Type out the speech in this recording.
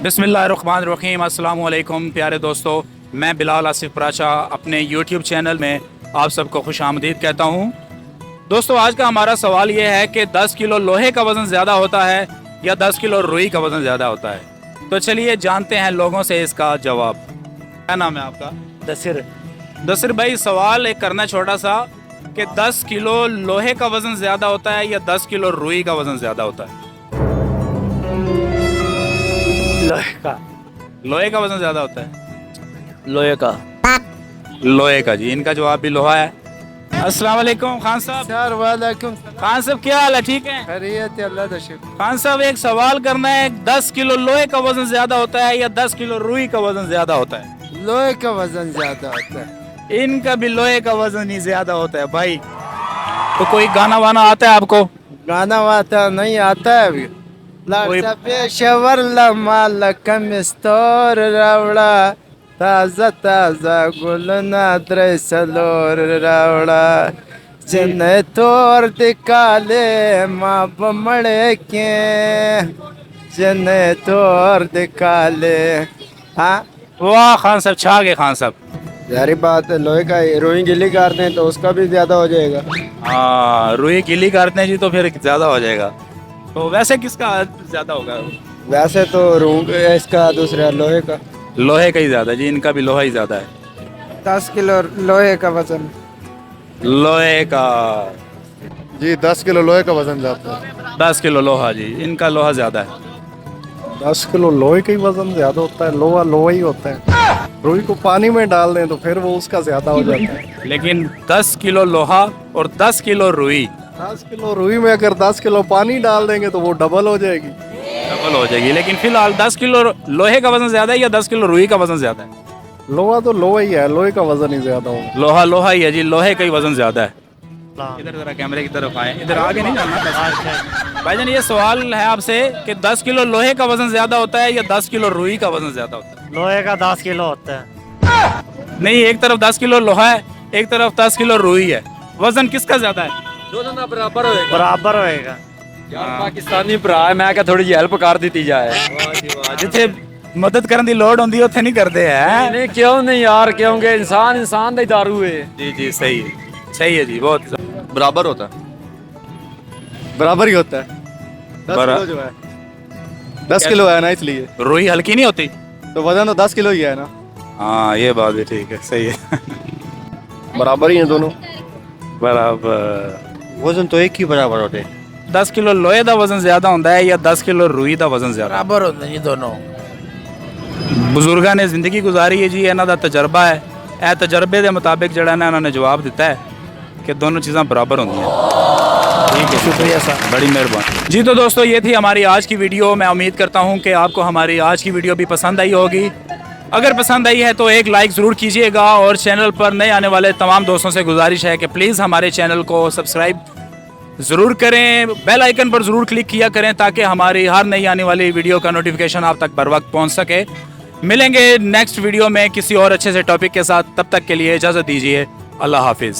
बिस्मिल्लाहिर्रहमानिर्रहीम। अस्सलाम वालेकुम प्यारे दोस्तों, मैं बिलाल आसिफ प्राचा अपने यूट्यूब चैनल में आप सबको खुश आमदीद कहता हूँ। दोस्तों, आज का हमारा सवाल ये है कि 10 किलो लोहे का वज़न ज़्यादा होता है या 10 किलो रुई का वज़न ज़्यादा होता है। तो चलिए जानते हैं लोगों से इसका जवाब। क्या नाम है आपका? दसिर। दसिर भाई, सवाल एक करना छोटा सा कि 10 किलो लोहे का वज़न ज़्यादा होता है या 10 किलो रुई का वज़न ज़्यादा होता है? लोहे का। लोहे का वज़न ज़्यादा होता है। लोहे का। लोहे का जी, इनका जवाब भी लोहा है। अस्सलाम वालेकुम खान साहब। सर वालेकुम। खान साहब क्या हाल है? ठीक है खैरियत है, अल्लाह का शुक्र। खान साहब, एक सवाल करना है, 10 किलो लोहे का वजन ज्यादा होता है या 10 किलो रुई का वजन ज्यादा होता है? लोहे का वजन ज्यादा होता है। इनका भी लोहे का वजन ही ज्यादा होता है भाई। तो कोई गाना वाना आता है आपको? गाना वाता नहीं आता है अभी। पेशवर लमस्तोर रवड़ा ताजा ताजा गुल नाद्र सलोर रवड़ा जन तोर दिकाले माँ बमड़े के जन तोर दिकाले। हाँ, वाह खान साहब, छा गए खान साहब। यारी बात है, लोहे का रोई गिली करते हैं तो उसका भी ज्यादा हो जाएगा। हाँ, रुई गिली काटते हैं जी तो फिर ज्यादा हो जाएगा। तो वैसे किसका ज्यादा होगा? वैसे तो रूम इसका दूसरा लोहे का। लोहे का ही ज्यादा जी, इनका भी लोहा ही ज्यादा है। 10 किलो लोहे का वजन। लोहे का जी 10 किलो लोहे का वजन जाता है। 10 किलो लोहा जी, इनका लोहा ज्यादा है। 10 किलो लोहे का ही वजन ज्यादा होता है। लोहा लोहा ही होता है। रुई को पानी में डाल दें तो फिर वो उसका ज्यादा हो जाता है। लेकिन 10 किलो लोहा और 10 किलो रुई, 10 किलो रुई में अगर 10 किलो पानी डाल देंगे तो वो डबल हो जाएगी। डबल हो जाएगी। लेकिन फिलहाल 10 किलो लोहे का वजन ज्यादा है या 10 किलो रुई का वजन ज्यादा है? लोहा तो लोहा ही है, लोहे का वजन ही ज्यादा होगा। लोहा लोहा ही है जी, लोहे का ही वजन ज्यादा है। इधर जरा कैमरे की तरफ आए, इधर आगे नहीं जाना। भाईजान, ये सवाल है आपसे कि 10 किलो लोहे का वजन ज्यादा होता है या 10 किलो रुई का वजन ज्यादा होता है? लोहे का 10 किलो होता है। नहीं, एक तरफ 10 किलो लोहा है, एक तरफ 10 किलो रुई है। वजन किसका ज्यादा है? दोनों बराबर होएगा। बराबर होएगा। यार पाकिस्तानी भरा है, मैं क्या थोड़ी जी हेल्प कर दी जाए। जिथे मदद करने की लोड़ होती है उत्थे नहीं करते हैं। नहीं क्यों नहीं यार, क्योंकि इंसान इंसान का ही दारू है। जी जी, सही है, सही है जी, बहुत बराबर होता है। बराबर ही होता है। 10 बरा- किलो जो है 10 किलो है ना, इसलिए रुई हल्की नहीं होती। तो वजन तो 10 किलो ही है ना। हाँ, ये बात भी ठीक है, सही है। बराबर ही है दोनों। बराबर। वजन तो एक ही बराबर होते हैं। 10 किलो लोहे का वजन ज्यादा होता है या 10 किलो रुई का वजन ज्यादा? बराबर होते जी दोनों। बुजुर्गों ने जिंदगी गुजारी है जी, इन्हों का तजर्बा है। यह तजर्बे के मुताबिक जड़ा ना इन्होंने जवाब दिता है कि दोनों चीज़ां बराबर होंगी हैं। ठीक है, शुक्रिया सर, बड़ी मेहरबानी जी। तो दोस्तों, ये थी हमारी आज की वीडियो। मैं उम्मीद करता हूँ कि आपको हमारी आज की वीडियो भी पसंद आई होगी। अगर पसंद आई है तो एक लाइक ज़रूर कीजिएगा और चैनल पर नए आने वाले तमाम दोस्तों से गुजारिश है कि प्लीज़ हमारे चैनल को सब्सक्राइब ज़रूर करें, बेल आइकन पर ज़रूर क्लिक किया करें ताकि हमारी हर नई आने वाली वीडियो का नोटिफिकेशन आप तक बर वक्त पहुँच सके। मिलेंगे नेक्स्ट वीडियो में किसी और अच्छे से टॉपिक के साथ। तब तक के लिए इजाज़त दीजिए। अल्लाह हाफिज़।